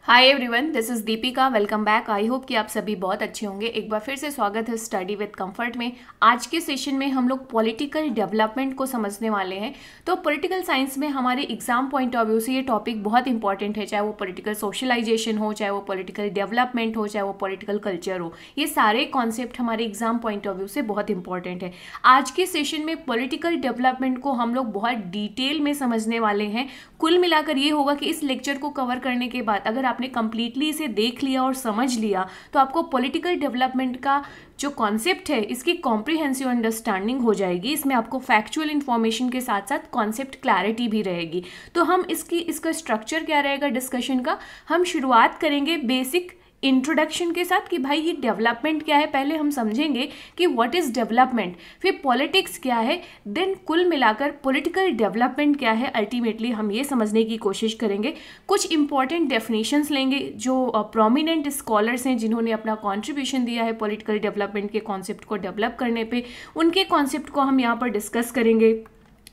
Hi everyone, this is Deepika. Welcome back. I hope कि आप सभी बहुत अच्छे होंगे। एक बार फिर से स्वागत है स्टडी विद कंफर्ट में। आज के सेशन में हम लोग पॉलिटिकल डेवलपमेंट को समझने वाले हैं। तो पॉलिटिकल साइंस में हमारे एग्जाम पॉइंट ऑफ व्यू से ये टॉपिक बहुत इंपॉर्टेंट है, चाहे वो पॉलिटिकल सोशलाइजेशन हो, चाहे वो पॉलिटिकल डेवलपमेंट हो, चाहे वो पॉलिटिकल कल्चर हो। ये सारे कॉन्सेप्ट हमारे एग्जाम पॉइंट ऑफ व्यू से बहुत इंपॉर्टेंट है। आज के सेशन में पॉलिटिकल डेवलपमेंट को हम लोग बहुत डिटेल में समझने वाले हैं। कुल मिलाकर ये होगा कि इस लेक्चर को कवर करने के बाद अगर आपने कंप्लीटली इसे देख लिया और समझ लिया तो आपको पॉलिटिकल डेवलपमेंट का जो कॉन्सेप्ट है इसकी कॉम्प्रिहेंसिव अंडरस्टैंडिंग हो जाएगी। इसमें आपको फैक्चुअल इन्फॉर्मेशन के साथ साथ कॉन्सेप्ट क्लैरिटी भी रहेगी। तो हम इसका स्ट्रक्चर क्या रहेगा डिस्कशन का, हम शुरुआत करेंगे बेसिक इंट्रोडक्शन के साथ कि भाई ये डेवलपमेंट क्या है। पहले हम समझेंगे कि व्हाट इज़ डेवलपमेंट, फिर पॉलिटिक्स क्या है, देन कुल मिलाकर पॉलिटिकल डेवलपमेंट क्या है। अल्टीमेटली हम ये समझने की कोशिश करेंगे। कुछ इंपॉर्टेंट डेफिनेशंस लेंगे जो प्रोमिनेंट स्कॉलर्स हैं जिन्होंने अपना कॉन्ट्रीब्यूशन दिया है पॉलिटिकल डेवलपमेंट के कॉन्सेप्ट को डेवलप करने पे, उनके कॉन्सेप्ट को हम यहाँ पर डिस्कस करेंगे।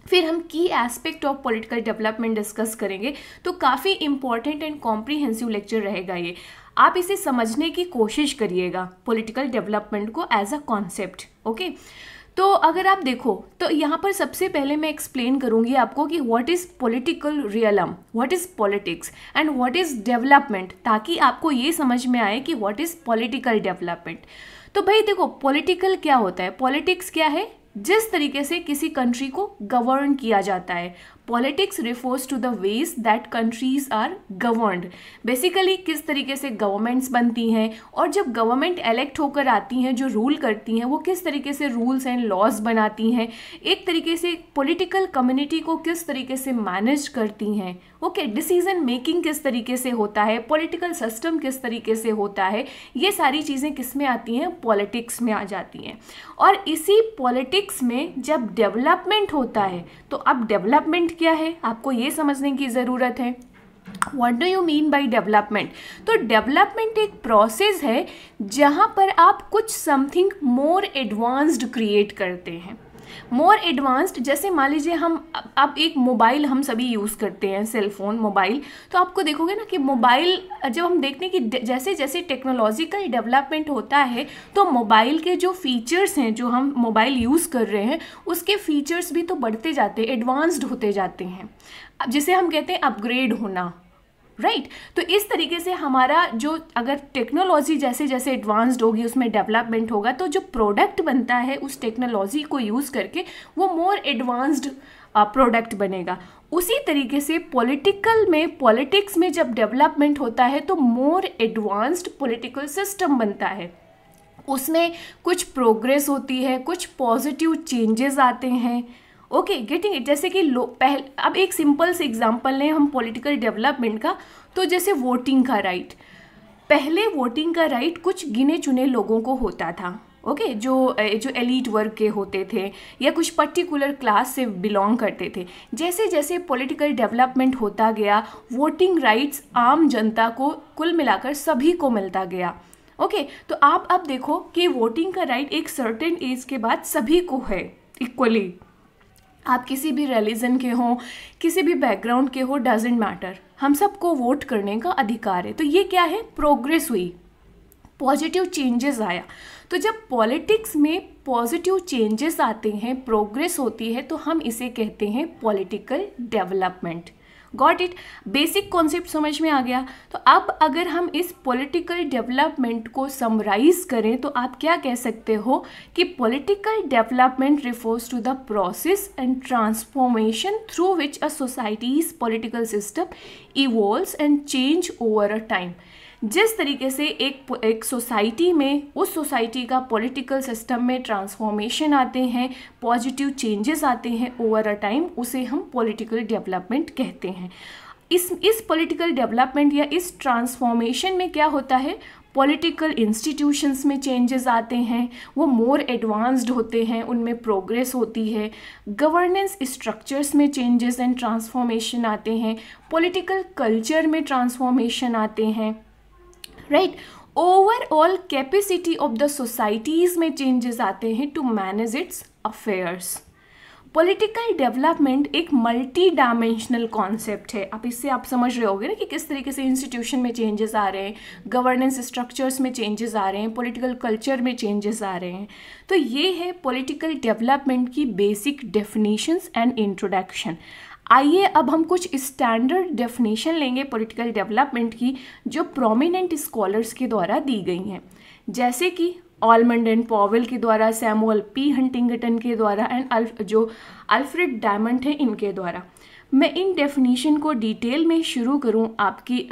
फिर हम की aspect of political development discuss करेंगे। तो काफ़ी इंपॉर्टेंट एंड कॉम्प्रिहेंसिव लेक्चर रहेगा ये। आप इसे समझने की कोशिश करिएगा पॉलिटिकल डेवलपमेंट को एज अ कॉन्सेप्ट। ओके, तो अगर आप देखो तो यहाँ पर सबसे पहले मैं एक्सप्लेन करूँगी आपको कि what is political realm, what is politics and what is development, ताकि आपको ये समझ में आए कि व्हाट इज़ पॉलिटिकल डेवलपमेंट। तो भाई देखो, पॉलिटिकल क्या होता है, पॉलिटिक्स क्या है, जिस तरीके से किसी कंट्री को गवर्न किया जाता है। Politics refers to the ways that countries are governed. Basically किस तरीके से गवर्नमेंट्स बनती हैं और जब गवर्नमेंट इलेक्ट होकर आती हैं, जो रूल करती हैं, वो किस तरीके से रूल्स एंड लॉज बनाती हैं, एक तरीके से पॉलिटिकल कम्युनिटी को किस तरीके से मैनेज करती हैं। ओके, डिसीजन मेकिंग किस तरीके से होता है, पॉलिटिकल सिस्टम किस तरीके से होता है, ये सारी चीज़ें किस में आती हैं, पॉलिटिक्स में आ जाती हैं। और इसी पॉलिटिक्स में जब डेवलपमेंट होता है तो अब डेवलपमेंट क्या है आपको ये समझने की ज़रूरत है। What do you mean by development? तो डेवलपमेंट एक प्रोसेस है जहाँ पर आप कुछ समथिंग मोर एडवांस्ड क्रिएट करते हैं। मोर एडवांस्ड, जैसे मान लीजिए हम अब एक मोबाइल हम सभी यूज़ करते हैं, सेल फोन, मोबाइल। तो आपको देखोगे ना कि मोबाइल जब हम देखते हैं कि जैसे जैसे टेक्नोलॉजिकल डेवलपमेंट होता है तो मोबाइल के जो फीचर्स हैं, जो हम मोबाइल यूज़ कर रहे हैं, उसके फीचर्स भी तो बढ़ते जाते हैं, एडवांस्ड होते जाते हैं, जिसे हम कहते हैं अपग्रेड होना, राइट। तो इस तरीके से हमारा जो अगर टेक्नोलॉजी जैसे जैसे एडवांस्ड होगी, उसमें डेवलपमेंट होगा, तो जो प्रोडक्ट बनता है उस टेक्नोलॉजी को यूज़ करके वो मोर एडवांस्ड प्रोडक्ट बनेगा। उसी तरीके से पॉलिटिक्स में जब डेवलपमेंट होता है तो मोर एडवांस्ड पॉलिटिकल सिस्टम बनता है। उसमें कुछ प्रोग्रेस होती है, कुछ पॉजिटिव चेंजेस आते हैं। Okay, getting it. जैसे कि अब एक सिंपल से एग्जांपल लें हम पॉलिटिकल डेवलपमेंट का। तो जैसे वोटिंग का राइट, पहले वोटिंग का राइट कुछ गिने चुने लोगों को होता था। ओके, जो एलीट वर्ग के होते थे या कुछ पर्टिकुलर क्लास से बिलोंग करते थे। जैसे जैसे पॉलिटिकल डेवलपमेंट होता गया, वोटिंग राइट्स आम जनता को कुल मिलाकर सभी को मिलता गया। ओके, तो आप अब देखो कि वोटिंग का राइट एक सर्टेन एज के बाद सभी को है इक्वली। आप किसी भी रिलीजन के हो, किसी भी बैकग्राउंड के हो, डजेंट मैटर, हम सबको वोट करने का अधिकार है। तो ये क्या है, प्रोग्रेस हुई, पॉजिटिव चेंजेस आया। तो जब पॉलिटिक्स में पॉजिटिव चेंजेस आते हैं, प्रोग्रेस होती है, तो हम इसे कहते हैं political development. Got it, basic concept समझ में आ गया। तो अब अगर हम इस पॉलिटिकल डेवलपमेंट को समराइज करें तो आप क्या कह सकते हो कि political development refers to the process and transformation through which a society's political system evolves and change over a time. जिस तरीके से एक सोसाइटी में, उस सोसाइटी का पॉलिटिकल सिस्टम में ट्रांसफॉर्मेशन आते हैं, पॉजिटिव चेंजेस आते हैं ओवर अ टाइम, उसे हम पॉलिटिकल डेवलपमेंट कहते हैं। इस पॉलिटिकल डेवलपमेंट या इस ट्रांसफॉर्मेशन में क्या होता है, पॉलिटिकल इंस्टीट्यूशंस में चेंजेस आते हैं, वो मोर एडवांस्ड होते हैं, उनमें प्रोग्रेस होती है। गवर्नेंस स्ट्रक्चर्स में चेंजेस एंड ट्रांसफॉर्मेशन आते हैं, पॉलिटिकल कल्चर में ट्रांसफॉर्मेशन आते हैं, right. Overall capacity of the societies में चेंजेस आते हैं to manage its affairs. Political development एक मल्टी डायमेंशनल कॉन्सेप्ट है। अब इससे आप समझ रहे होगे ना कि किस तरीके से इंस्टीट्यूशन में चेंजेस आ रहे हैं, गवर्नेंस स्ट्रक्चर्स में चेंजेस आ रहे हैं, पॉलिटिकल कल्चर में चेंजेस आ रहे हैं। तो ये है पॉलिटिकल डेवलपमेंट की बेसिक डेफिनेशंस एंड इंट्रोडक्शन। आइए अब हम कुछ स्टैंडर्ड डेफिनेशन लेंगे पॉलिटिकल डेवलपमेंट की, जो प्रोमिनेंट स्कॉलर्स के द्वारा दी गई हैं, जैसे कि ऑलमंड एंड पॉवेल के द्वारा, सैमुअल पी हंटिंगटन के द्वारा एंड जो अल्फ्रेड डायमंड है इनके द्वारा। मैं इन डेफिनेशन को डिटेल में शुरू करूं आपकी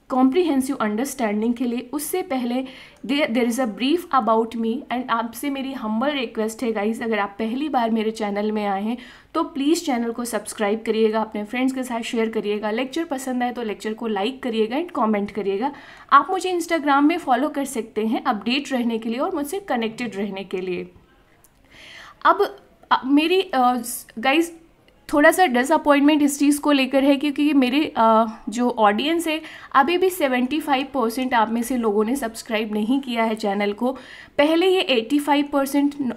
कॉम्प्रिहेंसिव अंडरस्टैंडिंग के लिए, उससे पहले there is a brief about me. And आपसे मेरी हम्बल रिक्वेस्ट है गाइस, अगर आप पहली बार मेरे चैनल में आए हैं तो प्लीज़ चैनल को सब्सक्राइब करिएगा, अपने फ्रेंड्स के साथ शेयर करिएगा, लेक्चर पसंद आए तो लेक्चर को लाइक करिएगा एंड कमेंट करिएगा। आप मुझे इंस्टाग्राम में फॉलो कर सकते हैं अपडेट रहने के लिए और मुझसे कनेक्टेड रहने के लिए। अब मेरी गाइस थोड़ा सा डिसअपॉइंटमेंट इस चीज़ को लेकर है, क्योंकि मेरे जो ऑडियंस है अभी भी 75% आप में से लोगों ने सब्सक्राइब नहीं किया है चैनल को। पहले ये 85%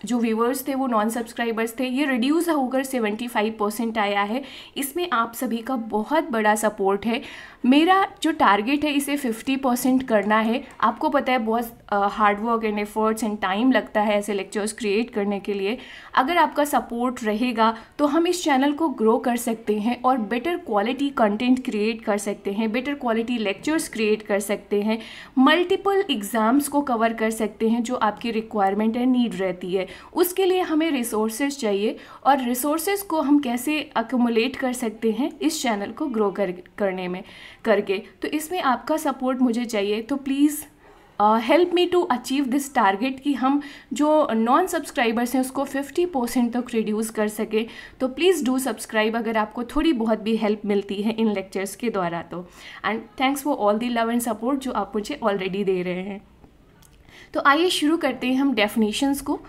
जो व्यूअर्स थे वो नॉन सब्सक्राइबर्स थे, ये रिड्यूस होकर 75% आया है। इसमें आप सभी का बहुत बड़ा सपोर्ट है। मेरा जो टारगेट है इसे 50% करना है। आपको पता है बहुत hard work and efforts and time लगता है ऐसे लेक्चर्स क्रिएट करने के लिए। अगर आपका सपोर्ट रहेगा तो हम इस चैनल को ग्रो कर सकते हैं और बेटर क्वालिटी कंटेंट क्रिएट कर सकते हैं, बेटर क्वालिटी लेक्चर्स क्रिएट कर सकते हैं, मल्टीपल एग्ज़ाम्स को कवर कर सकते हैं जो आपकी रिक्वायरमेंट है, नीड रहती है। उसके लिए हमें रिसोर्सेज चाहिए, और रिसोर्सेज को हम कैसे अक्यूमुलेट कर सकते हैं इस चैनल को ग्रो करने में करके। तो इसमें आपका सपोर्ट मुझे चाहिए। तो please help me to achieve this target कि हम जो नॉन सब्सक्राइबर्स हैं उसको 50% तक रिड्यूस कर सके। तो प्लीज़ डू सब्सक्राइब अगर आपको थोड़ी बहुत भी हेल्प मिलती है इन लेक्चर्स के द्वारा तो। And thanks for all the love and support जो आप मुझे ऑलरेडी दे रहे हैं। तो आइए शुरू करते हैं हम डेफिनेशंस को।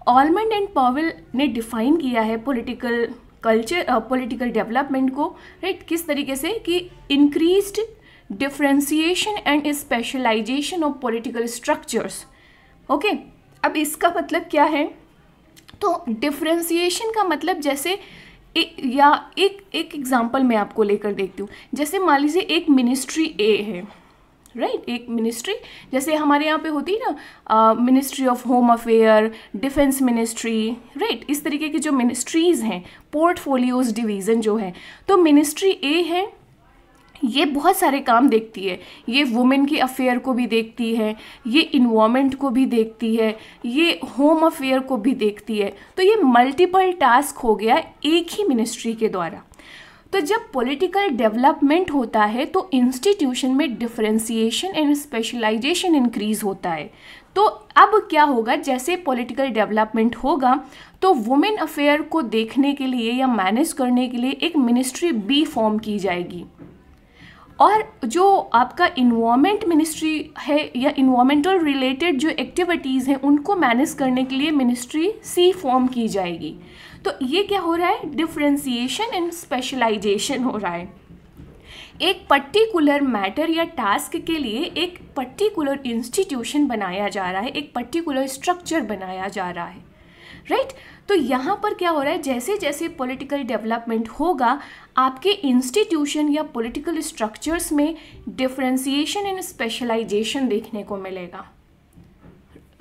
ऑलमंड एंड पॉवेल ने डिफ़ाइन किया है पॉलिटिकल कल्चर, पॉलिटिकल डेवलपमेंट को, राइट, किस तरीके से कि increased differentiation and specialisation of political structures. Okay, अब इसका मतलब क्या है? तो डिफ्रेंसिएशन का मतलब जैसे एक एग्जांपल मैं आपको लेकर देखती हूँ। जैसे मान लीजिए एक मिनिस्ट्री ए है, राइट, एक मिनिस्ट्री जैसे हमारे यहाँ पे होती है ना, ministry of home affair, defence ministry, right, इस तरीके की जो मिनिस्ट्रीज़ हैं, पोर्टफोलियोज डिवीज़न जो है। तो मिनिस्ट्री ए है, ये बहुत सारे काम देखती है। ये वुमेन की अफेयर को भी देखती है, ये इन्वायरमेंट को भी देखती है, ये होम अफेयर को भी देखती है। तो ये मल्टीपल टास्क हो गया एक ही मिनिस्ट्री के द्वारा। तो जब पॉलिटिकल डेवलपमेंट होता है तो इंस्टीट्यूशन में डिफरेंशिएशन एंड स्पेशलाइजेशन इंक्रीज होता है। तो अब क्या होगा, जैसे पॉलिटिकल डेवलपमेंट होगा तो वुमेन अफेयर को देखने के लिए या मैनेज करने के लिए एक मिनिस्ट्री बी फॉर्म की जाएगी, और जो आपका इन्वायरमेंट मिनिस्ट्री है या इन्वायरमेंटल रिलेटेड जो एक्टिविटीज़ हैं उनको मैनेज करने के लिए मिनिस्ट्री सी फॉर्म की जाएगी। तो ये क्या हो रहा है, डिफरेंशिएशन एंड स्पेशलाइजेशन हो रहा है। एक पर्टिकुलर मैटर या टास्क के लिए एक पर्टिकुलर इंस्टीट्यूशन बनाया जा रहा है, एक पर्टिकुलर स्ट्रक्चर बनाया जा रहा है, राइट। तो यहाँ पर क्या हो रहा है, जैसे जैसे पॉलिटिकल डेवलपमेंट होगा आपके इंस्टीट्यूशन या पॉलिटिकल स्ट्रक्चर्स में डिफरेंशिएशन एंड स्पेशलाइजेशन देखने को मिलेगा।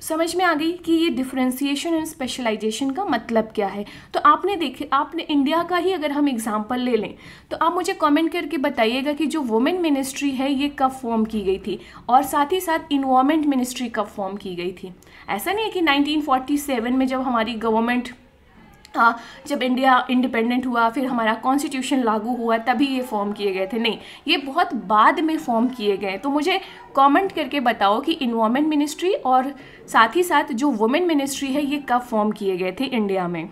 समझ में आ गई कि ये डिफरेंशिएशन एंड स्पेशलाइजेशन का मतलब क्या है। तो आपने इंडिया का ही अगर हम एग्जांपल ले लें तो आप मुझे कमेंट करके बताइएगा कि जो वुमेन मिनिस्ट्री है ये कब फॉर्म की गई थी, और साथ ही साथ इन्वायरमेंट मिनिस्ट्री कब फॉर्म की गई थी। ऐसा नहीं है कि 1947 में जब हमारी गवर्नमेंट, जब इंडिया इंडिपेंडेंट हुआ फिर हमारा कॉन्स्टिट्यूशन लागू हुआ तभी ये फॉर्म किए गए थे, नहीं, ये बहुत बाद में फॉर्म किए गए। तो मुझे कमेंट करके बताओ कि इन्वायरमेंट मिनिस्ट्री और साथ ही साथ जो वुमेन मिनिस्ट्री है ये कब फॉर्म किए गए थे इंडिया में,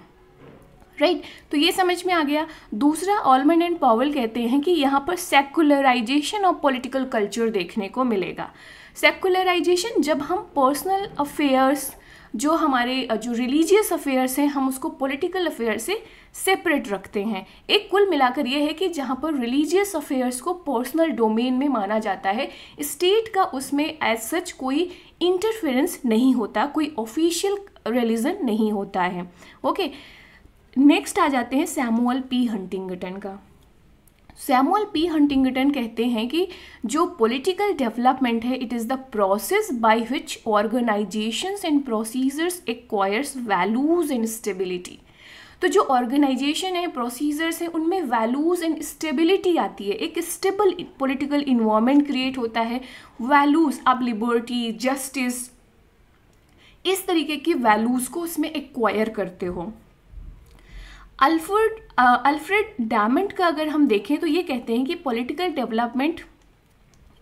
राइट। तो ये समझ में आ गया। दूसरा, ऑलमंड एंड पॉवेल कहते हैं कि यहाँ पर सेकुलराइजेशन ऑफ पॉलिटिकल कल्चर देखने को मिलेगा। सेकुलराइजेशन, जब हम पर्सनल अफेयर्स जो हमारे जो रिलीजियस अफेयर्स हैं हम उसको पॉलिटिकल अफेयर से सेपरेट रखते हैं। एक कुल मिलाकर ये है कि जहाँ पर रिलीजियस अफेयर्स को पर्सनल डोमेन में माना जाता है, स्टेट का उसमें एज सच कोई इंटरफेरेंस नहीं होता, कोई ऑफिशियल रिलीजन नहीं होता है, ओके। नेक्स्ट आ जाते हैं सैमुअल पी हंटिंगटन का। सैमुअल पी हंटिंगटन कहते हैं कि जो पॉलिटिकल डेवलपमेंट है, it is the process by which organisations and procedures acquires values and stability. तो जो ऑर्गेनाइजेशन है, प्रोसीजर्स हैं, उनमें वैल्यूज़ एंड स्टेबिलिटी आती है, एक स्टेबल पॉलिटिकल इन्वायरमेंट क्रिएट होता है। वैल्यूज़, आप लिबर्टी, जस्टिस, इस तरीके की वैल्यूज़ को उसमें एक्वायर करते हो। अल्फ्रेड डैमंड का अगर हम देखें तो ये कहते हैं कि पॉलिटिकल डेवलपमेंट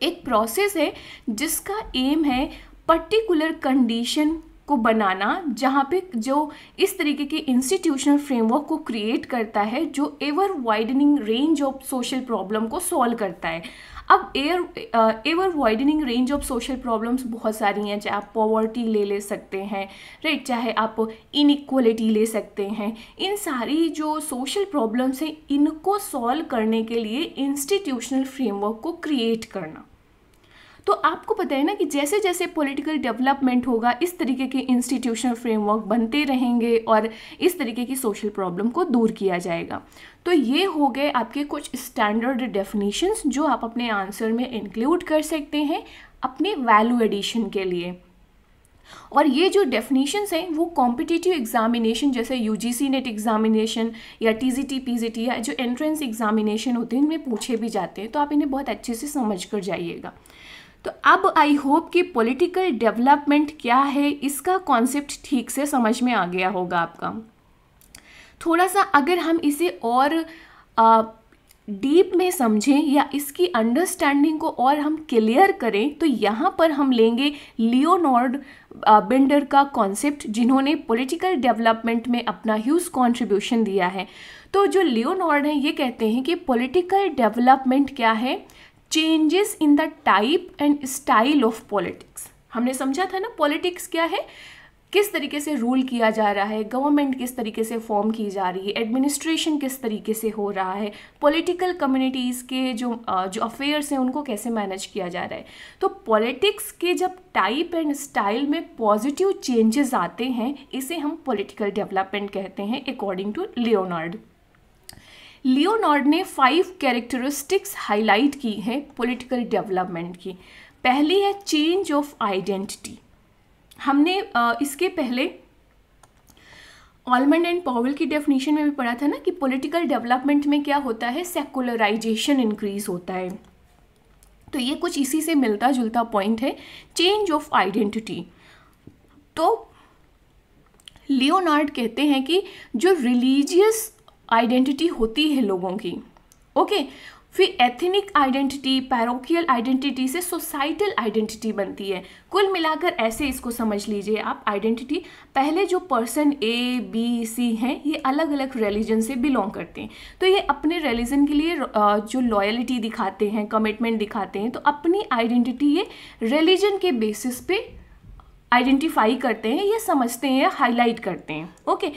एक प्रोसेस है जिसका एम है पर्टिकुलर कंडीशन को बनाना, जहाँ पे जो इस तरीके के इंस्टीट्यूशनल फ्रेमवर्क को क्रिएट करता है जो ever widening range of social problem को सॉल्व करता है। अब ever widening range of social problems बहुत सारी हैं, चाहे आप पॉवर्टी ले सकते हैं, राइट, चाहे आप इनइक्वलिटी ले सकते हैं। इन सारी जो सोशल प्रॉब्लम्स हैं, इनको सॉल्व करने के लिए इंस्टीट्यूशनल फ्रेमवर्क को क्रिएट करना। तो आपको पता है ना कि जैसे जैसे पॉलिटिकल डेवलपमेंट होगा, इस तरीके के इंस्टीट्यूशनल फ्रेमवर्क बनते रहेंगे और इस तरीके की सोशल प्रॉब्लम को दूर किया जाएगा। तो ये हो गए आपके कुछ स्टैंडर्ड डेफिनेशंस जो आप अपने आंसर में इंक्लूड कर सकते हैं अपने वैल्यू एडिशन के लिए। और ये जो डेफिनेशंस हैं वो कॉम्पिटिटिव एग्जामिनेशन जैसे यूजीसी नेट एग्जामिनेशन या टीजीटी पीजीटी या जो एंट्रेंस एग्जामिनेशन होते हैं इनमें पूछे भी जाते हैं, तो आप इन्हें बहुत अच्छे से समझ कर जाइएगा। तो अब आई होप कि पॉलिटिकल डेवलपमेंट क्या है इसका कॉन्सेप्ट ठीक से समझ में आ गया होगा आपका। थोड़ा सा अगर हम इसे और डीप में समझें या इसकी अंडरस्टैंडिंग को और हम क्लियर करें तो यहाँ पर हम लेंगे लियोनार्ड बिंडर का कॉन्सेप्ट, जिन्होंने पॉलिटिकल डेवलपमेंट में अपना ह्यूज कंट्रीब्यूशन दिया है। तो जो लियोनार्ड हैं ये कहते हैं कि पॉलिटिकल डेवलपमेंट क्या है, changes in the type and style of politics. हमने समझा था ना पॉलिटिक्स क्या है, किस तरीके से रूल किया जा रहा है, गवर्नमेंट किस तरीके से फॉर्म की जा रही है, एडमिनिस्ट्रेशन किस तरीके से हो रहा है, पॉलिटिकल कम्युनिटीज़ के जो अफेयर्स हैं उनको कैसे मैनेज किया जा रहा है। तो पॉलिटिक्स के जब टाइप एंड स्टाइल में पॉजिटिव चेंजेस आते हैं, इसे हम पॉलिटिकल डेवलपमेंट कहते हैं अकॉर्डिंग टू लियोनार्ड। लियोनार्ड ने 5 कैरेक्टरिस्टिक्स हाईलाइट की हैं पॉलिटिकल डेवलपमेंट की। पहली है चेंज ऑफ आइडेंटिटी। हमने इसके पहले ऑलमंड एंड पॉवेल की डेफिनेशन में भी पढ़ा था ना कि पॉलिटिकल डेवलपमेंट में क्या होता है, सेकुलराइजेशन इंक्रीज होता है। तो ये कुछ इसी से मिलता जुलता पॉइंट है, चेंज ऑफ आइडेंटिटी। तो लियोनार्ड कहते हैं कि जो रिलीजियस आइडेंटिटी होती है लोगों की, ओके, फिर एथनिक आइडेंटिटी, पैरोकियल आइडेंटिटी से सोसाइटल आइडेंटिटी बनती है। कुल मिलाकर ऐसे इसको समझ लीजिए आप आइडेंटिटी। पहले जो पर्सन ए बी सी हैं ये अलग अलग रिलीजन से बिलोंग करते हैं, तो ये अपने रिलीजन के लिए जो लॉयल्टी दिखाते हैं, कमिटमेंट दिखाते हैं, तो अपनी आइडेंटिटी ये रिलीजन के बेसिस पे आइडेंटिफाई करते हैं, ये समझते हैं या हाईलाइट करते हैं, ओके,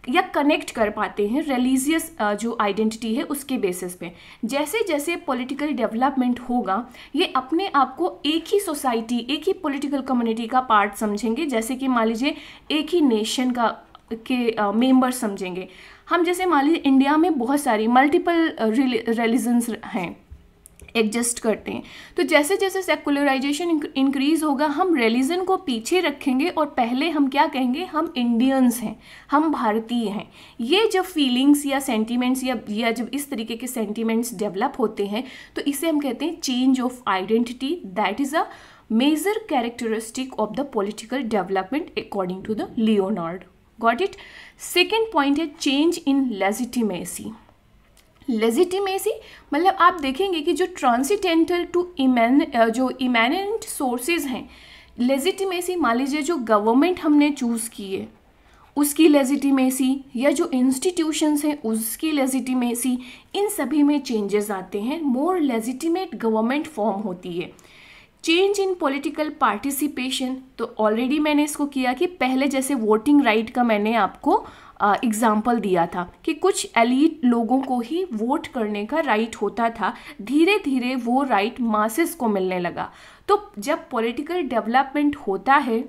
या कनेक्ट कर पाते हैं रिलीजियस जो आइडेंटिटी है उसके बेसिस पे। जैसे जैसे पॉलिटिकल डेवलपमेंट होगा ये अपने आप को एक ही सोसाइटी, एक ही पॉलिटिकल कम्युनिटी का पार्ट समझेंगे। जैसे कि मान लीजिए एक ही नेशन का के मेंबर समझेंगे हम। जैसे मान लीजिए इंडिया में बहुत सारी मल्टीपल रिलीजन्स हैं, एग्जिस्ट करते हैं, तो जैसे जैसे सेकुलराइजेशन इंक्रीज होगा हम रिलीजन को पीछे रखेंगे और पहले हम क्या कहेंगे, हम इंडियंस हैं, हम भारतीय हैं। ये जब फीलिंग्स या सेंटीमेंट्स या जब इस तरीके के सेंटीमेंट्स डेवलप होते हैं तो इसे हम कहते हैं change of identity. That is a major characteristic of the political development according to the Leonard. Got it. Second point है चेंज इन लेजिटिमेसी। लेजिटिमेसी मतलब आप देखेंगे कि जो ट्रांसिडेंटल टू जो इमैनेंट सोर्सेज हैं, लेजिटिमेसी मान लीजिए जो गवर्नमेंट हमने चूज़ की है उसकी लेजिटिमेसी या जो इंस्टीट्यूशंस हैं उसकी लेजिटिमेसी, इन सभी में चेंजेस आते हैं। मोर लेजिटिमेट गवर्नमेंट फॉर्म होती है। चेंज इन पॉलिटिकल पार्टिसिपेशन, तो ऑलरेडी मैंने इसको किया कि पहले जैसे वोटिंग राइट का मैंने आपको एग्जाम्पल दिया था कि कुछ एलीट लोगों को ही वोट करने का राइट होता था, धीरे धीरे वो राइट मासेस को मिलने लगा। तो जब पॉलिटिकल डेवलपमेंट होता है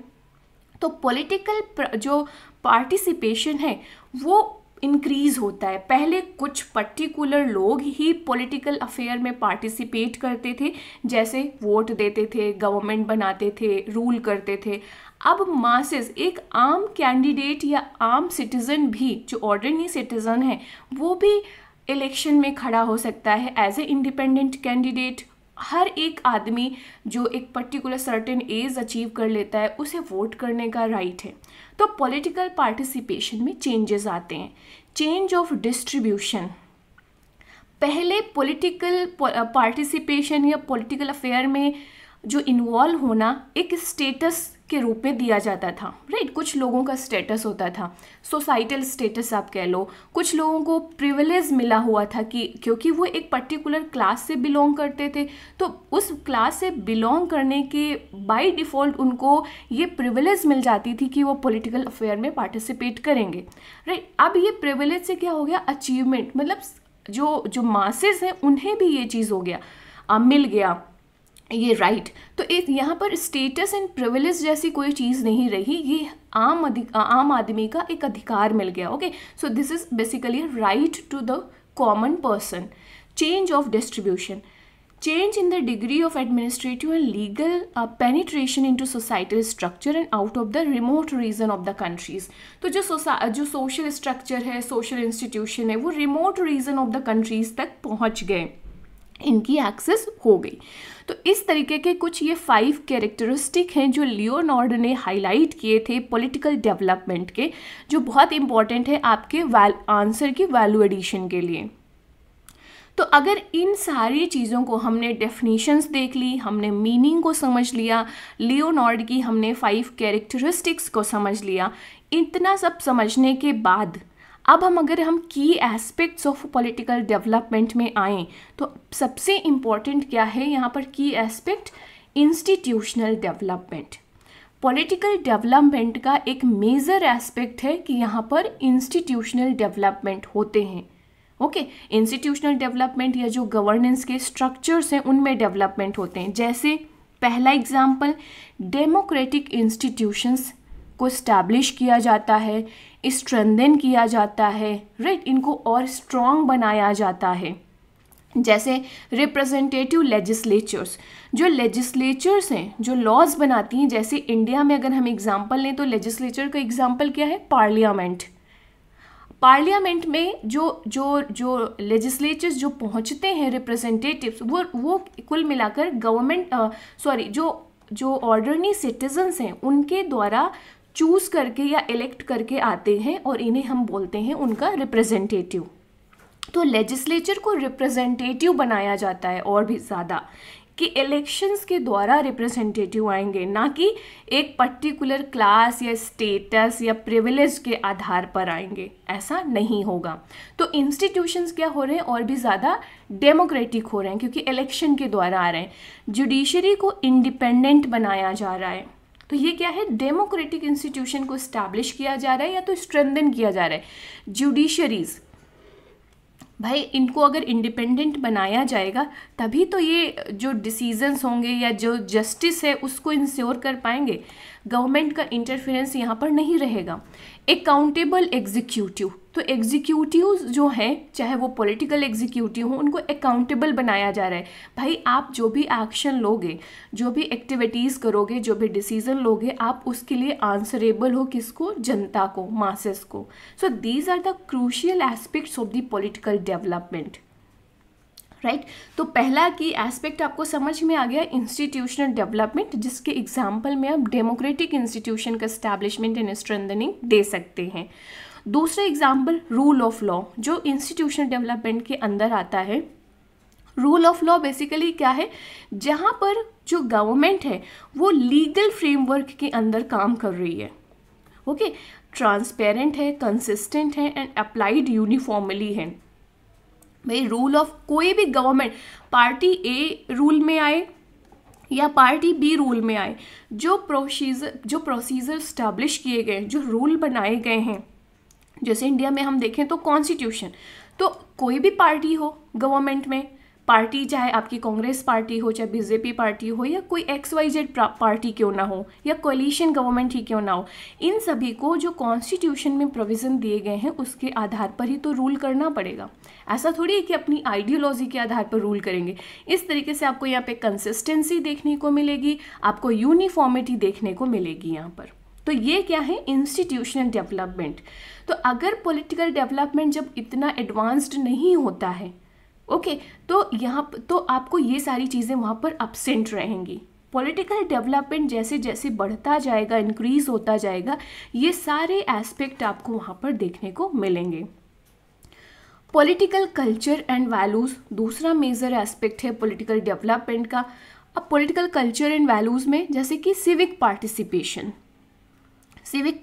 तो पॉलिटिकल जो पार्टिसिपेशन है वो इंक्रीज होता है। पहले कुछ पर्टिकुलर लोग ही पॉलिटिकल अफेयर में पार्टिसिपेट करते थे, जैसे वोट देते थे, गवर्नमेंट बनाते थे, रूल करते थे। अब मासेस, एक आम कैंडिडेट या आम सिटीजन भी, जो ऑर्डिनरी सिटीजन है, वो भी इलेक्शन में खड़ा हो सकता है एज ए इंडिपेंडेंट कैंडिडेट। हर एक आदमी जो एक पर्टिकुलर सर्टेन एज अचीव कर लेता है, उसे वोट करने का राइट है। तो पॉलिटिकल पार्टिसिपेशन में चेंजेस आते हैं। चेंज ऑफ डिस्ट्रीब्यूशन, पहले पॉलिटिकल पार्टिसिपेशन या पॉलिटिकल अफेयर में जो इन्वॉल्व होना एक स्टेटस के रूप में दिया जाता था, राइट। कुछ लोगों का स्टेटस होता था, सोसाइटल स्टेटस आप कह लो। कुछ लोगों को प्रिविलेज मिला हुआ था कि क्योंकि वो एक पर्टिकुलर क्लास से बिलोंग करते थे, तो उस क्लास से बिलोंग करने के बाय डिफ़ॉल्ट उनको ये प्रिविलेज मिल जाती थी कि वो पॉलिटिकल अफेयर में पार्टिसिपेट करेंगे, राइट। अब ये प्रिविलेज से क्या हो गया, अचीवमेंट, मतलब जो मासेस हैं उन्हें भी ये चीज़ हो गया, मिल गया ये राइट। तो यहाँ पर स्टेटस एंड प्रिविलेज जैसी कोई चीज़ नहीं रही, ये आम आदमी का एक अधिकार मिल गया। Okay, so this is basically right to the common person. Change of distribution, change in the degree of administrative and legal penetration into societal structure and out of the remote region of the countries. तो जो social structure है, social institution है, वो remote region of the countries तक पहुँच गए, इनकी access हो गई। तो इस तरीके के कुछ ये 5 कैरेक्टरिस्टिक हैं जो लियोनार्ड ने हाईलाइट किए थे पॉलिटिकल डेवलपमेंट के, जो बहुत इंपॉर्टेंट है आपके आंसर की वैल्यू एडिशन के लिए। तो अगर इन सारी चीज़ों को हमने डेफिनेशंस देख ली, हमने मीनिंग को समझ लिया, लियोनार्ड की हमने 5 कैरेक्टरिस्टिक्स को समझ लिया, इतना सब समझने के बाद अब अगर हम की एस्पेक्ट्स ऑफ पॉलिटिकल डेवलपमेंट में आएँ, तो सबसे इम्पॉर्टेंट क्या है यहाँ पर की aspect, institutional development. Political development का एक मेजर एस्पेक्ट है कि यहाँ पर इंस्टीट्यूशनल डेवलपमेंट होते हैं। ओके, इंस्टीट्यूशनल डेवलपमेंट या जो गवर्नेंस के स्ट्रक्चर्स हैं उनमें डेवलपमेंट होते हैं। जैसे पहला एग्जाम्पल, डेमोक्रेटिक इंस्टीट्यूशंस को स्टैब्लिश किया जाता है, स्ट्रेंथन किया जाता है, राइट, इनको और स्ट्रॉन्ग बनाया जाता है। जैसे रिप्रेजेंटेटिव लेजिस्लेचर्स, जो लेजिस्लेचर्स हैं, जो लॉज बनाती हैं, जैसे इंडिया में अगर हम एग्जांपल लें तो लेजिस्लेचर का एग्जांपल क्या है, पार्लियामेंट। पार्लियामेंट में जो लेजिस्लेचर्स जो पहुंचते हैं, रिप्रेजेंटेटिव्स, वो कुल मिलाकर गवर्नमेंट जो ऑर्डिनरी सिटीजन्स हैं उनके द्वारा चूज करके या इलेक्ट करके आते हैं, और इन्हें हम बोलते हैं उनका रिप्रेजेंटेटिव। तो लेजिस्लेचर को रिप्रेजेंटेटिव बनाया जाता है और भी ज़्यादा, कि इलेक्शंस के द्वारा रिप्रेजेंटेटिव आएंगे, ना कि एक पर्टिकुलर क्लास या स्टेटस या प्रिविलेज के आधार पर आएंगे, ऐसा नहीं होगा। तो इंस्टीट्यूशंस क्या हो रहे हैं, और भी ज़्यादा डेमोक्रेटिक हो रहे हैं, क्योंकि इलेक्शन के द्वारा आ रहे हैं। जुडिशरी को इंडिपेंडेंट बनाया जा रहा है, तो ये क्या है, डेमोक्रेटिक इंस्टीट्यूशन को इस्टेब्लिश किया जा रहा है या तो स्ट्रेंथन किया जा रहा है। जुडिशरीज, भाई इनको अगर इंडिपेंडेंट बनाया जाएगा तभी तो ये जो डिसीजंस होंगे या जो जस्टिस है उसको इंश्योर कर पाएंगे। गवर्नमेंट का इंटरफेरेंस यहाँ पर नहीं रहेगा। अकाउंटेबल एग्जीक्यूटिव, तो एग्जीक्यूटिव जो हैं, चाहे वो पॉलिटिकल एग्जीक्यूटिव हो, उनको अकाउंटेबल बनाया जा रहा है। भाई आप जो भी एक्शन लोगे, जो भी एक्टिविटीज़ करोगे, जो भी डिसीजन लोगे, आप उसके लिए आंसरेबल हो, किसको, जनता को, मासेस को। So these are the crucial aspects of the political development, right. तो पहला की एस्पेक्ट आपको समझ में आ गया, इंस्टीट्यूशनल डेवलपमेंट, जिसके एग्जाम्पल में आप डेमोक्रेटिक इंस्टीट्यूशन का एस्टैब्लिशमेंट एंड स्ट्रेंथनिंग दे सकते हैं। दूसरा एग्जाम्पल, रूल ऑफ लॉ, जो इंस्टीट्यूशनल डेवलपमेंट के अंदर आता है। रूल ऑफ लॉ बेसिकली क्या है, जहाँ पर जो गवर्नमेंट है वो लीगल फ्रेमवर्क के अंदर काम कर रही है, ओके, ट्रांसपेरेंट है, कंसिस्टेंट है एंड अप्लाइड यूनिफॉर्मली है। भाई रूल ऑफ, कोई भी गवर्नमेंट, पार्टी ए रूल में आए या पार्टी बी रूल में आए, जो प्रोसीजर स्टैब्लिश किए गए, जो रूल बनाए गए हैं, जैसे इंडिया में हम देखें तो कॉन्स्टिट्यूशन, तो कोई भी पार्टी हो गवर्नमेंट में, पार्टी, चाहे आपकी कांग्रेस पार्टी हो, चाहे बीजेपी पार्टी हो, या कोई XYZ पार्टी क्यों ना हो, या कोalition गवर्नमेंट ही क्यों ना हो, इन सभी को जो कॉन्स्टिट्यूशन में प्रोविज़न दिए गए हैं उसके आधार पर ही तो रूल करना पड़ेगा। ऐसा थोड़ी है कि अपनी आइडियोलॉजी के आधार पर रूल करेंगे। इस तरीके से आपको यहाँ पे कंसिस्टेंसी देखने को मिलेगी, आपको यूनिफॉर्मिटी देखने को मिलेगी यहाँ पर। तो ये क्या है, इंस्टीट्यूशनल डेवलपमेंट। तो अगर पॉलिटिकल डेवलपमेंट जब इतना एडवांस्ड नहीं होता है, ओके, तो यहाँ तो आपको ये सारी चीज़ें वहाँ पर absent रहेंगी। पॉलिटिकल डेवलपमेंट जैसे जैसे बढ़ता जाएगा, इंक्रीज होता जाएगा, ये सारे एस्पेक्ट आपको वहाँ पर देखने को मिलेंगे। पॉलिटिकल कल्चर एंड वैल्यूज़ दूसरा मेजर एस्पेक्ट है पॉलिटिकल डेवलपमेंट का। अब पॉलिटिकल कल्चर एंड वैल्यूज़ में जैसे कि सिविक पार्टिसिपेशन। सिविक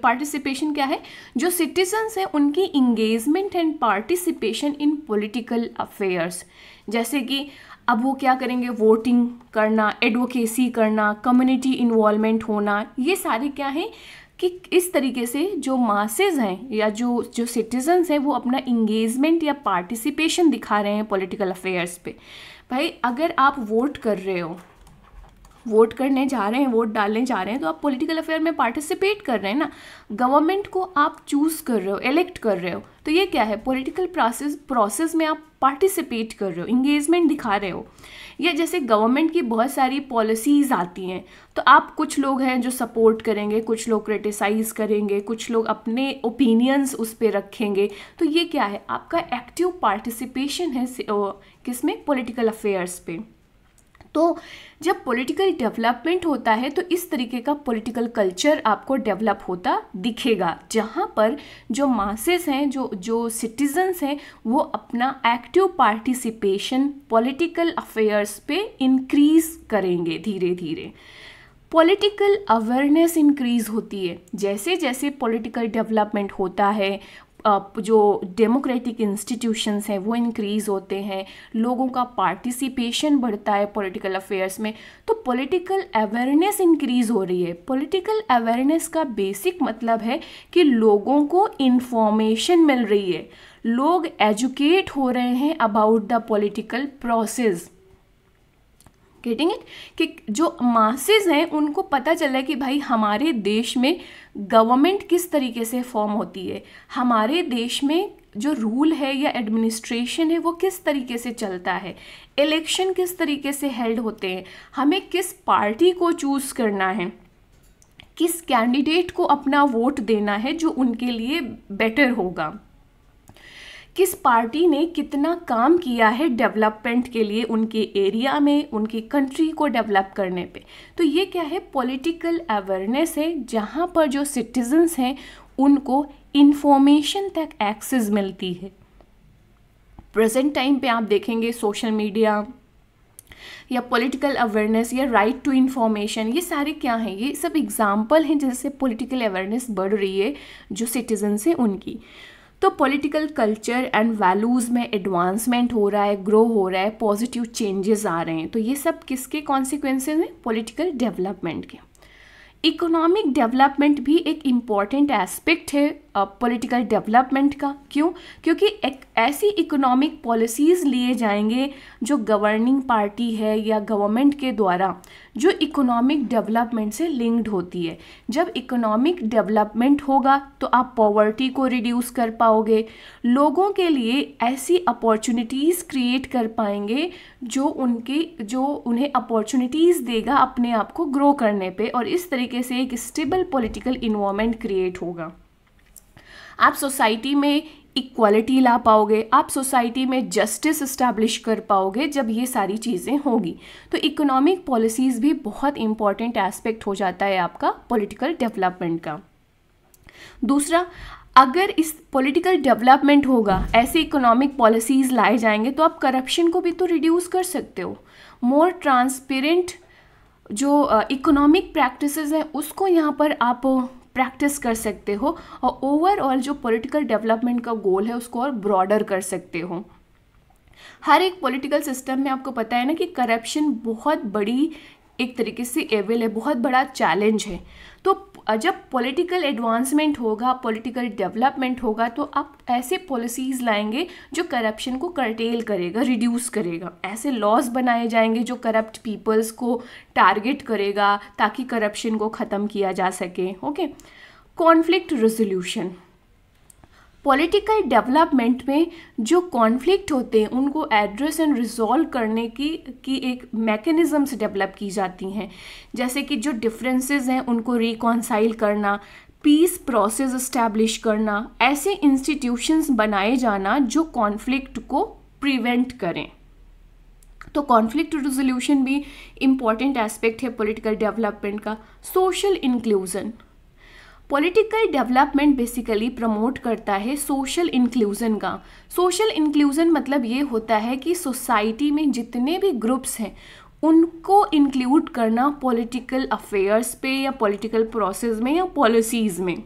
पार्टिसिपेशन क्या है, जो सिटीजन्स हैं उनकी engagement and participation in political affairs. जैसे कि अब वो क्या करेंगे, वोटिंग करना, एडवोकेसी करना, कम्युनिटी इन्वॉल्वमेंट होना, ये सारे क्या हैं कि इस तरीके से जो मासेस हैं या जो सिटीजन्स हैं वो अपना इंगेजमेंट या पार्टिसिपेशन दिखा रहे हैं पॉलिटिकल अफेयर्स पे। भाई अगर आप वोट कर रहे हो, वोट करने जा रहे हैं, वोट डालने जा रहे हैं, तो आप पॉलिटिकल अफेयर में पार्टिसिपेट कर रहे हैं ना, गवर्नमेंट को आप चूज़ कर रहे हो, इलेक्ट कर रहे हो, तो ये क्या है, पॉलिटिकल प्रोसेस में आप पार्टिसिपेट कर रहे हो, इंगेजमेंट दिखा रहे हो। या जैसे गवर्नमेंट की बहुत सारी पॉलिसीज़ आती हैं, तो आप कुछ लोग हैं जो सपोर्ट करेंगे, कुछ लोग क्रिटिसाइज़ करेंगे, कुछ लोग अपने ओपिनियंस उस पर रखेंगे। तो ये क्या है, आपका एक्टिव पार्टिसिपेशन है किसमें, पॉलिटिकल अफेयर्स पे। तो जब पॉलिटिकल डेवलपमेंट होता है तो इस तरीके का पॉलिटिकल कल्चर आपको डेवलप होता दिखेगा, जहाँ पर जो मासेस हैं, जो सिटीजन्स हैं, वो अपना एक्टिव पार्टिसिपेशन पॉलिटिकल अफेयर्स पे इंक्रीज करेंगे धीरे धीरे। पॉलिटिकल अवेयरनेस इंक्रीज होती है जैसे जैसे पॉलिटिकल डेवलपमेंट होता है, जो डेमोक्रेटिक इंस्टीट्यूशंस हैं वो इंक्रीज़ होते हैं, लोगों का पार्टिसिपेशन बढ़ता है पॉलिटिकल अफेयर्स में, तो पॉलिटिकल अवेयरनेस इंक्रीज़ हो रही है। पॉलिटिकल अवेयरनेस का बेसिक मतलब है कि लोगों को इन्फॉर्मेशन मिल रही है, लोग एजुकेट हो रहे हैं about the political process. Getting it, कि जो मासेस हैं उनको पता चला है कि भाई हमारे देश में गवर्नमेंट किस तरीके से फॉर्म होती है, हमारे देश में जो रूल है या एडमिनिस्ट्रेशन है वो किस तरीके से चलता है, इलेक्शन किस तरीके से हेल्ड होते हैं, हमें किस पार्टी को चूज़ करना है, किस कैंडिडेट को अपना वोट देना है जो उनके लिए बेटर होगा, किस पार्टी ने कितना काम किया है डेवलपमेंट के लिए उनके एरिया में, उनकी कंट्री को डेवलप करने पे। तो ये क्या है, पॉलिटिकल अवेयरनेस है, जहाँ पर जो सिटीजन्स हैं उनको इन्फॉर्मेशन तक एक्सेस मिलती है। प्रेजेंट टाइम पे आप देखेंगे सोशल मीडिया या पॉलिटिकल अवेयरनेस या राइट टू इन्फॉर्मेशन, ये सारे क्या हैं, ये सब एग्जाम्पल हैं जिससे पॉलिटिकल अवेयरनेस बढ़ रही है जो सिटीजन्स हैं उनकी। तो पॉलिटिकल कल्चर एंड वैल्यूज़ में एडवांसमेंट हो रहा है, ग्रो हो रहा है, पॉजिटिव चेंजेस आ रहे हैं। तो ये सब किसके कॉन्सिक्वेंसेस हैं, पॉलिटिकल डेवलपमेंट के। इकोनॉमिक डेवलपमेंट भी एक इम्पॉर्टेंट एस्पेक्ट है पॉलिटिकल डेवलपमेंट का। क्यों? क्योंकि एक ऐसी इकोनॉमिक पॉलिसीज़ लिए जाएंगे जो गवर्निंग पार्टी है या गवर्नमेंट के द्वारा जो इकोनॉमिक डेवलपमेंट से लिंक्ड होती है। जब इकोनॉमिक डेवलपमेंट होगा तो आप पॉवर्टी को रिड्यूस कर पाओगे, लोगों के लिए ऐसी अपॉर्चुनिटीज़ क्रिएट कर पाएंगे जो उन्हें अपॉर्चुनिटीज़ देगा अपने आप को ग्रो करने पे, और इस तरीके से एक स्टेबल पॉलिटिकल इन्वायरमेंट क्रिएट होगा। आप सोसाइटी में इक्वालिटी ला पाओगे, आप सोसाइटी में जस्टिस इस्टेब्लिश कर पाओगे जब ये सारी चीज़ें होगी। तो इकोनॉमिक पॉलिसीज़ भी बहुत इंपॉर्टेंट एस्पेक्ट हो जाता है आपका पॉलिटिकल डेवलपमेंट का। दूसरा, अगर इस पॉलिटिकल डेवलपमेंट होगा, ऐसे इकोनॉमिक पॉलिसीज़ लाए जाएंगे तो आप करप्शन को भी तो रिड्यूस कर सकते हो। मोर ट्रांसपेरेंट जो इकोनॉमिक प्रैक्टिसेस हैं उसको यहाँ पर आप प्रैक्टिस कर सकते हो, और ओवरऑल जो पॉलिटिकल डेवलपमेंट का गोल है उसको और ब्रॉडर कर सकते हो। हर एक पॉलिटिकल सिस्टम में आपको पता है ना कि करप्शन बहुत बड़ी एक तरीके से एविल है, बहुत बड़ा चैलेंज है। तो जब पॉलिटिकल एडवांसमेंट होगा, पॉलिटिकल डेवलपमेंट होगा, तो आप ऐसे पॉलिसीज़ लाएंगे जो करप्शन को कर्टेल करेगा, रिड्यूस करेगा। ऐसे लॉज बनाए जाएंगे जो करप्ट पीपल्स को टारगेट करेगा ताकि करप्शन को ख़त्म किया जा सके। Okay, conflict resolution, political development में जो कॉन्फ्लिक्ट होते हैं उनको एड्रेस एंड रिजॉल्व करने की एक मैकेनिज़म्स डेवलप की जाती हैं, जैसे कि जो डिफरेंसेस हैं उनको रिकॉन्साइल करना, पीस प्रोसेस इस्टेब्लिश करना, ऐसे इंस्टीट्यूशंस बनाए जाना जो कॉन्फ्लिक्ट को प्रिवेंट करें। तो कॉन्फ्लिक्ट रेजोल्यूशन भी इम्पॉर्टेंट एस्पेक्ट है पॉलिटिकल डेवलपमेंट का। Social inclusion, political development basically promote करता है सोशल इंक्लूजन का। सोशल इंक्लूजन मतलब ये होता है कि सोसाइटी में जितने भी ग्रुप्स हैं उनको इंक्लूड करना पॉलिटिकल अफेयर्स पे या पॉलिटिकल प्रोसेस में या पॉलिसीज़ में,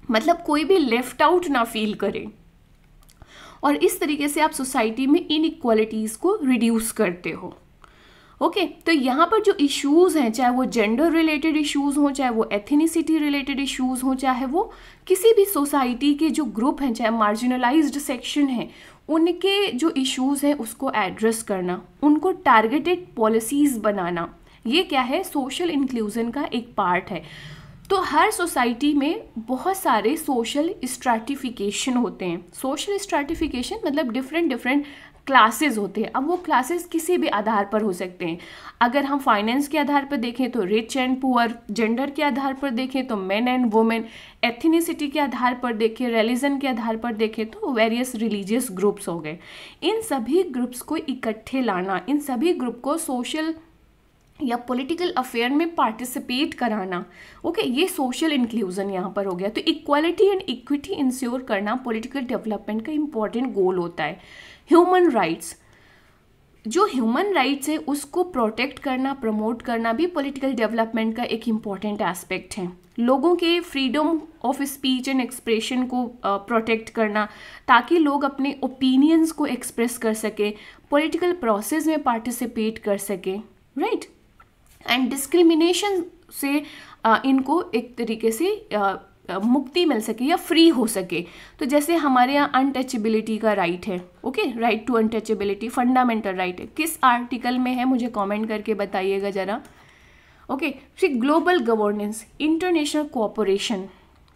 मतलब कोई भी लेफ्ट आउट ना फील करे। और इस तरीके से आप सोसाइटी में इनइक्वालिटीज़ को रिड्यूस करते हो। ओके, तो यहाँ पर जो इश्यूज़ हैं, चाहे वो जेंडर रिलेटेड इश्यूज़ हों, चाहे वो एथिनिसिटी रिलेटेड इश्यूज़ हों, चाहे वो किसी भी सोसाइटी के जो ग्रुप हैं, चाहे मार्जिनलाइज्ड सेक्शन हैं, उनके जो इश्यूज़ हैं उसको एड्रेस करना, उनको टारगेटेड पॉलिसीज़ बनाना, ये क्या है, सोशल इंक्लूजन का एक पार्ट है। तो हर सोसाइटी में बहुत सारे सोशल स्ट्रैटिफिकेशन होते हैं। सोशल स्ट्रैटिफिकेशन मतलब डिफरेंट क्लासेस होते हैं। अब वो क्लासेस किसी भी आधार पर हो सकते हैं। अगर हम फाइनेंस के आधार पर देखें तो रिच एंड पुअर, जेंडर के आधार पर देखें तो मेन एंड वुमेन, एथिनिसिटी के आधार पर देखें, रिलीजन के आधार पर देखें तो वेरियस रिलीजियस ग्रुप्स हो गए। इन सभी ग्रुप्स को इकट्ठे लाना, इन सभी ग्रुप को सोशल या पॉलिटिकल अफेयर में पार्टिसिपेट कराना, ओके, ये सोशल इंक्लूजन यहाँ पर हो गया। तो इक्वालिटी एंड इक्विटी इंश्योर करना पॉलिटिकल डेवलपमेंट का इंपॉर्टेंट गोल होता है। ह्यूमन राइट्स, जो ह्यूमन राइट्स है उसको प्रोटेक्ट करना, प्रमोट करना भी पॉलिटिकल डेवलपमेंट का एक इम्पॉर्टेंट एस्पेक्ट है। लोगों के freedom of speech and expression को प्रोटेक्ट करना ताकि लोग अपने ओपिनियंस को एक्सप्रेस कर सके, पॉलिटिकल प्रोसेस में पार्टिसिपेट कर सके, राइट। एंड डिस्क्रिमिनेशन से इनको एक तरीके से मुक्ति मिल सके या फ्री हो सके। तो जैसे हमारे यहाँ अनटचेबिलिटी का राइट है, okay, right to untouchability fundamental right है, किस आर्टिकल में है मुझे कमेंट करके बताइएगा ज़रा। ओके, फिर global governance, international cooperation,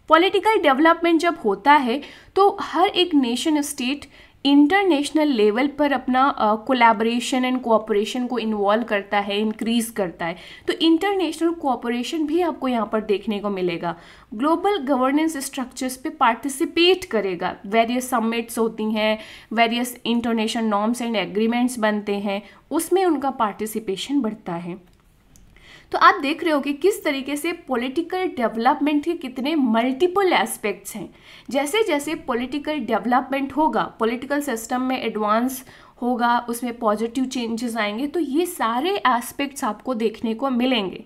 political development जब होता है तो हर एक नेशन स्टेट इंटरनेशनल लेवल पर अपना कोलैबोरेशन एंड कोऑपरेशन को इन्वॉल्व करता है, इंक्रीज करता है। तो इंटरनेशनल कोऑपरेशन भी आपको यहाँ पर देखने को मिलेगा। ग्लोबल गवर्नेंस स्ट्रक्चर्स पे पार्टिसिपेट करेगा, वेरियस समिट्स होती हैं, various international norms and agreements बनते हैं, उसमें उनका पार्टिसिपेशन बढ़ता है। तो आप देख रहे हो कि किस तरीके से पॉलिटिकल डेवलपमेंट के कितने मल्टीपल एस्पेक्ट्स हैं। जैसे जैसे पॉलिटिकल डेवलपमेंट होगा, पॉलिटिकल सिस्टम में एडवांस होगा, उसमें पॉजिटिव चेंजेस आएंगे, तो ये सारे एस्पेक्ट्स आपको देखने को मिलेंगे।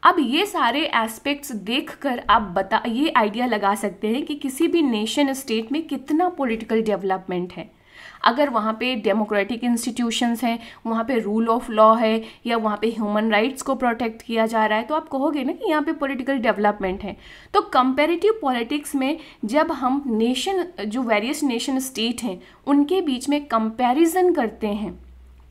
अब ये सारे एस्पेक्ट्स देखकर आप ये आइडिया लगा सकते हैं कि किसी भी नेशन स्टेट में कितना पॉलिटिकल डेवलपमेंट है। अगर वहाँ पे डेमोक्रेटिक इंस्टीट्यूशंस हैं, वहाँ पे रूल ऑफ लॉ है, या वहाँ पे ह्यूमन राइट्स को प्रोटेक्ट किया जा रहा है, तो आप कहोगे ना कि यहाँ पे पॉलिटिकल डेवलपमेंट है। तो कंपैरेटिव पॉलिटिक्स में जब हम नेशन, जो वेरियस नेशन स्टेट हैं, उनके बीच में कंपैरिजन करते हैं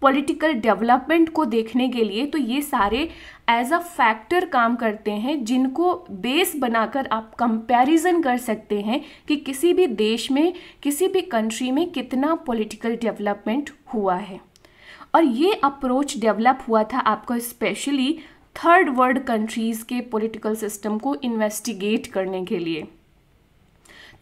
पॉलिटिकल डेवलपमेंट को देखने के लिए, तो ये सारे एज अ फैक्टर काम करते हैं जिनको बेस बनाकर आप कंपैरिजन कर सकते हैं कि किसी भी देश में, किसी भी कंट्री में कितना पॉलिटिकल डेवलपमेंट हुआ है। और ये अप्रोच डेवलप हुआ था आपको स्पेशली थर्ड वर्ल्ड कंट्रीज़ के पॉलिटिकल सिस्टम को इन्वेस्टिगेट करने के लिए।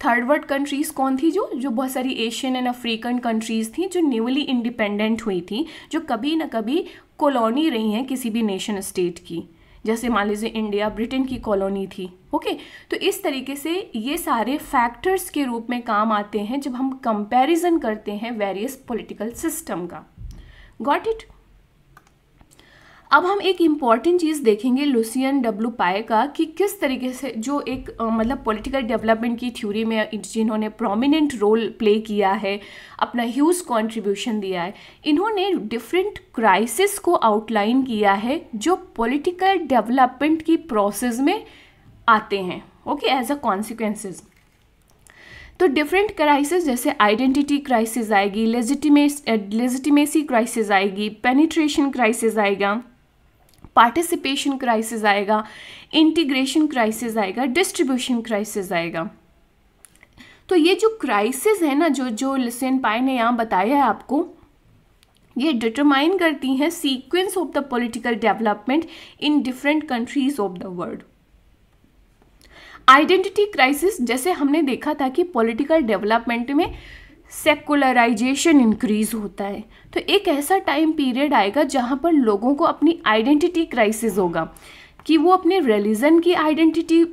थर्ड वर्ल्ड कंट्रीज़ कौन थी? जो बहुत सारी एशियन एंड अफ्रीकन कंट्रीज़ थी जो न्यूली इंडिपेंडेंट हुई थी, जो कभी ना कभी कॉलोनी रही हैं किसी भी नेशन स्टेट की। जैसे मान लीजिए इंडिया ब्रिटेन की कॉलोनी थी, ओके। तो इस तरीके से ये सारे फैक्टर्स के रूप में काम आते हैं जब हम कंपैरिजन करते हैं वेरियस पॉलिटिकल सिस्टम का। Got it? अब हम एक इम्पॉर्टेंट चीज़ देखेंगे लुसियन डब्ल्यू पाए का, कि किस तरीके से जो एक मतलब पॉलिटिकल डेवलपमेंट की थ्योरी में जिन्होंने प्रोमिनेंट रोल प्ले किया है, अपना ह्यूज कंट्रीब्यूशन दिया है, इन्होंने डिफरेंट क्राइसिस को आउटलाइन किया है जो पॉलिटिकल डेवलपमेंट की प्रोसेस में आते हैं, ओके, एज अ कॉन्सिक्वेंसेस। तो डिफरेंट क्राइसिस जैसे आइडेंटिटी क्राइसिस आएगी, लेजिटिमेसी क्राइसिस आएगी, पेनिट्रेशन क्राइसिस आएगा, पार्टिसिपेशन क्राइसिस आएगा, इंटीग्रेशन क्राइसिस आएगा, डिस्ट्रीब्यूशन क्राइसिस आएगा। तो ये जो क्राइसिस है ना, जो लिसेन पाई ने यहाँ बताया है आपको, ये डिटरमाइन करती हैं sequence of the political development in different countries of the world. Identity crisis, जैसे हमने देखा था कि पॉलिटिकल डेवलपमेंट में सेकुलराइजेशन इंक्रीज होता है, तो एक ऐसा टाइम पीरियड आएगा जहाँ पर लोगों को अपनी आइडेंटिटी क्राइसिस होगा कि वो अपने रिलीजन की आइडेंटिटी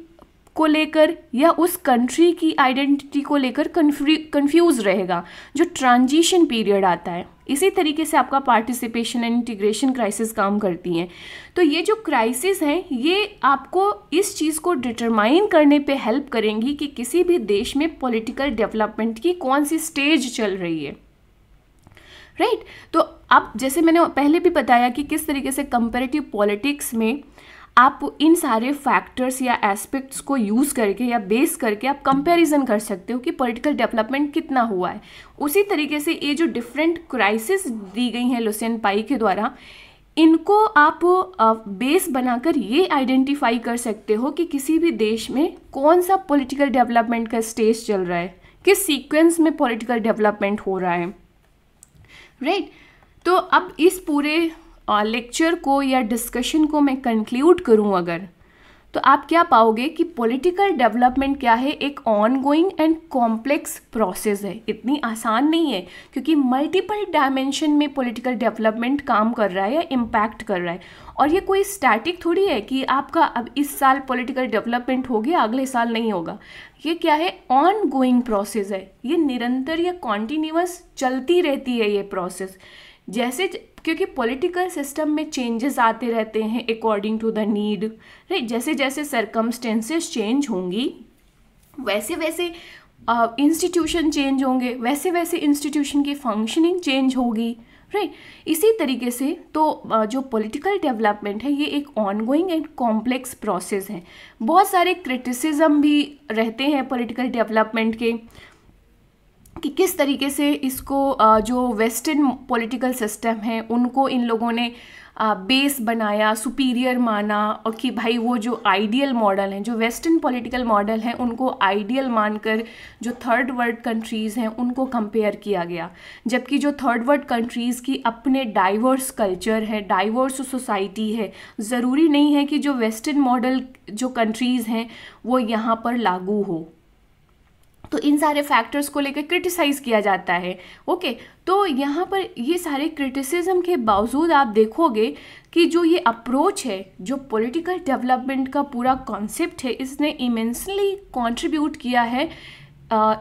को लेकर या उस कंट्री की आइडेंटिटी को लेकर कंफ्यूज रहेगा, जो ट्रांजिशन पीरियड आता है। इसी तरीके से आपका पार्टिसिपेशन एंड इंटीग्रेशन क्राइसिस काम करती हैं। तो ये जो क्राइसिस हैं ये आपको इस चीज़ को डिटरमाइन करने पे हेल्प करेंगी कि किसी भी देश में पॉलिटिकल डेवलपमेंट की कौन सी स्टेज चल रही है, राइट। तो अब जैसे मैंने पहले भी बताया कि किस तरीके से कंपैरेटिव पॉलिटिक्स में आप इन सारे फैक्टर्स या एस्पेक्ट्स को यूज़ करके या बेस करके आप कंपैरिजन कर सकते हो कि पॉलिटिकल डेवलपमेंट कितना हुआ है। उसी तरीके से ये जो डिफरेंट क्राइसिस दी गई हैं लुसियन पाई के द्वारा, इनको आप बेस बनाकर ये आइडेंटिफाई कर सकते हो कि किसी भी देश में कौन सा पॉलिटिकल डेवलपमेंट का स्टेज चल रहा है, किस सीक्वेंस में पॉलिटिकल डेवलपमेंट हो रहा है, राइट। तो अब इस पूरे लेक्चर को या डिस्कशन को मैं कंक्लूड करूं अगर, तो आप क्या पाओगे कि पॉलिटिकल डेवलपमेंट क्या है, एक ऑनगोइंग एंड कॉम्प्लेक्स प्रोसेस है। इतनी आसान नहीं है क्योंकि मल्टीपल डायमेंशन में पॉलिटिकल डेवलपमेंट काम कर रहा है या इम्पैक्ट कर रहा है। और ये कोई स्टैटिक थोड़ी है कि आपका अब इस साल पॉलिटिकल डेवलपमेंट हो गया अगले साल नहीं होगा। ये क्या है, ऑनगोइंग प्रोसेस है, ये निरंतर या कॉन्टिन्यूअस चलती रहती है ये प्रोसेस। जैसे क्योंकि पॉलिटिकल सिस्टम में चेंजेस आते रहते हैं according to the need, right. जैसे जैसे सर्कमस्टेंसेस चेंज होंगी वैसे वैसे इंस्टीट्यूशन चेंज होंगे, वैसे वैसे इंस्टीट्यूशन की फंक्शनिंग चेंज होगी, राइट। इसी तरीके से तो जो पॉलिटिकल डेवलपमेंट है ये एक ऑनगोइंग एंड कॉम्प्लेक्स प्रोसेस है। बहुत सारे क्रिटिसिज्म भी रहते हैं पॉलिटिकल डेवलपमेंट के कि किस तरीके से इसको जो वेस्टर्न पॉलिटिकल सिस्टम है उनको इन लोगों ने बेस बनाया, सुपीरियर माना, और कि भाई वो जो आइडियल मॉडल हैं, जो वेस्टर्न पॉलिटिकल मॉडल हैं उनको आइडियल मानकर जो थर्ड वर्ल्ड कंट्रीज़ हैं उनको कंपेयर किया गया। जबकि जो थर्ड वर्ल्ड कंट्रीज़ की अपने डाइवर्स कल्चर है, डाइवर्स सोसाइटी है, ज़रूरी नहीं है कि जो वेस्टर्न मॉडल जो कंट्रीज़ हैं वो यहाँ पर लागू हो। तो इन सारे फैक्टर्स को लेकर क्रिटिसाइज़ किया जाता है, ओके। तो यहाँ पर ये सारे क्रिटिसिज्म के बावजूद आप देखोगे कि जो ये अप्रोच है, जो पॉलिटिकल डेवलपमेंट का पूरा कॉन्सेप्ट है, इसने इमेंसली कंट्रीब्यूट किया है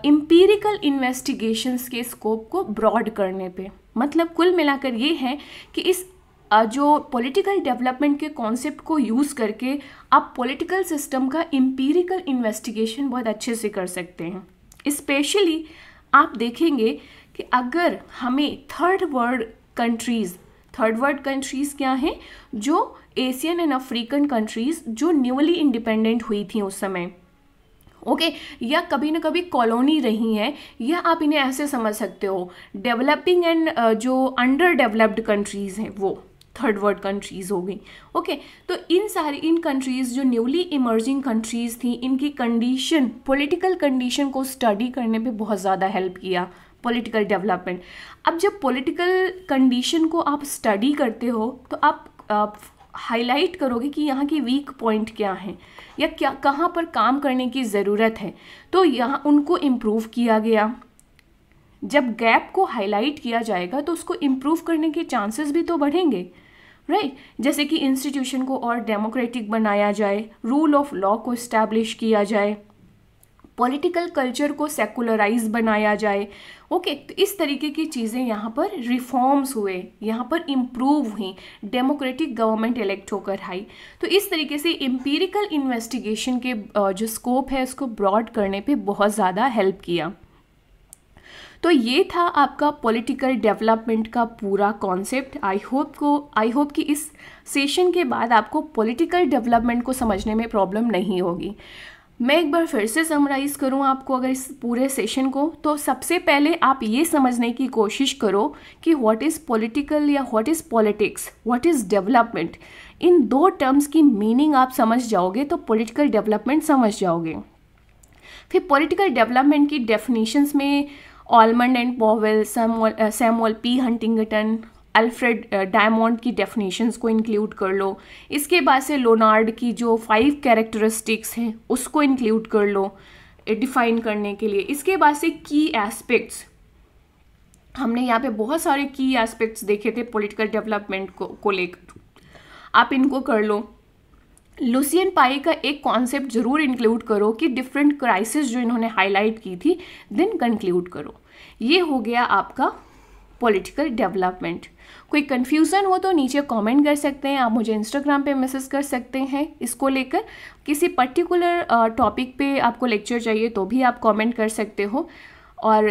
एम्पिरिकल इन्वेस्टिगेशंस के स्कोप को ब्रॉड करने पे। मतलब कुल मिलाकर ये है कि इस जो पॉलिटिकल डेवलपमेंट के कॉन्सेप्ट को यूज़ करके आप पॉलिटिकल सिस्टम का एम्पिरिकल इन्वेस्टिगेशन बहुत अच्छे से कर सकते हैं। स्पेशली आप देखेंगे कि अगर हमें थर्ड वर्ल्ड कंट्रीज़ क्या हैं, जो एशियन एंड अफ्रीकन कंट्रीज़ जो न्यूली इंडिपेंडेंट हुई थी उस समय, ओके, या कभी ना कभी कॉलोनी रही हैं, या आप इन्हें ऐसे समझ सकते हो डेवलपिंग एंड जो अंडर डेवलप्ड कंट्रीज़ हैं वो थर्ड वर्ल्ड कंट्रीज़ हो गई, ओके। तो इन कंट्रीज़ जो न्यूली इमर्जिंग कंट्रीज़ थी, इनकी कंडीशन, पॉलिटिकल कंडीशन को स्टडी करने पे बहुत ज़्यादा हेल्प किया पॉलिटिकल डेवलपमेंट। अब जब पॉलिटिकल कंडीशन को आप स्टडी करते हो तो आप हाईलाइट करोगे कि यहाँ की वीक पॉइंट क्या हैं या क्या कहाँ पर काम करने की ज़रूरत है, तो यहाँ उनको इम्प्रूव किया गया। जब गैप को हाईलाइट किया जाएगा तो उसको इम्प्रूव करने के चांसेस भी तो बढ़ेंगे, राइट। जैसे कि इंस्टीट्यूशन को और डेमोक्रेटिक बनाया जाए, रूल ऑफ लॉ को इस्टेब्लिश किया जाए, पॉलिटिकल कल्चर को सेकुलराइज बनाया जाए, ओके। तो इस तरीके की चीज़ें यहाँ पर रिफॉर्म्स हुए, यहाँ पर इम्प्रूव हुई, डेमोक्रेटिक गवर्नमेंट इलेक्ट होकर आई। तो इस तरीके से एम्पिरिकल इन्वेस्टिगेशन के जो स्कोप है उसको ब्रॉड करने पे बहुत ज़्यादा हेल्प किया। तो ये था आपका पॉलिटिकल डेवलपमेंट का पूरा कॉन्सेप्ट। आई होप कि इस सेशन के बाद आपको पॉलिटिकल डेवलपमेंट को समझने में प्रॉब्लम नहीं होगी। मैं एक बार फिर से समराइज़ करूं आपको अगर इस पूरे सेशन को, तो सबसे पहले आप ये समझने की कोशिश करो कि व्हाट इज़ पॉलिटिकल या what is politics, what is development. इन दो टर्म्स की मीनिंग आप समझ जाओगे तो पॉलिटिकल डेवलपमेंट समझ जाओगे। फिर पॉलिटिकल डेवलपमेंट की डेफिनेशंस में almond and Powell, Samuel P Huntington, Alfred diamond की डेफिनेशंस को इंक्लूड कर लो। इसके बाद से लोनार्ड की जो 5 कैरेक्टरिस्टिक्स हैं उसको इंक्लूड कर लो डिफाइन करने के लिए। इसके बाद से की एस्पेक्ट्स, हमने यहाँ पे बहुत सारे की एस्पेक्ट्स देखे थे पॉलिटिकल डेवलपमेंट को लेकर, आप इनको कर लो। लुसियन पाई का एक कॉन्सेप्ट जरूर इंक्लूड करो कि डिफरेंट क्राइसिस जो इन्होंने हाईलाइट की थी, देन कंक्लूड करो। ये हो गया आपका पॉलिटिकल डेवलपमेंट। कोई कन्फ्यूज़न हो तो नीचे कमेंट कर सकते हैं, आप मुझे इंस्टाग्राम पे मैसेज कर सकते हैं इसको लेकर। किसी पर्टिकुलर टॉपिक पे आपको लेक्चर चाहिए तो भी आप कमेंट कर सकते हो। और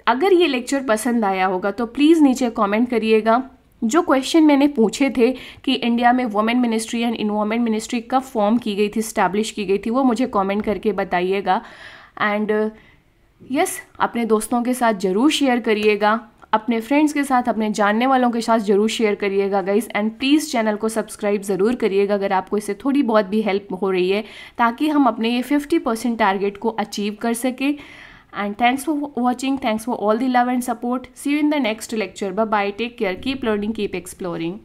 अगर ये लेक्चर पसंद आया होगा तो प्लीज़ नीचे कमेंट करिएगा। जो क्वेश्चन मैंने पूछे थे कि इंडिया में women ministry and environment ministry कब फॉर्म की गई थी, स्टैब्लिश की गई थी, वो मुझे कमेंट करके बताइएगा। एंड यस, अपने दोस्तों के साथ ज़रूर शेयर करिएगा, अपने फ्रेंड्स के साथ, अपने जानने वालों के साथ ज़रूर शेयर करिएगा गाइस। एंड प्लीज़ चैनल को सब्सक्राइब ज़रूर करिएगा अगर आपको इससे थोड़ी बहुत भी हेल्प हो रही है, ताकि हम अपने ये 50% टारगेट को अचीव कर सकें। And thanks for watching. Thanks for all the love and support. See you in the next lecture. Bye bye. Take care. Keep learning. Keep exploring.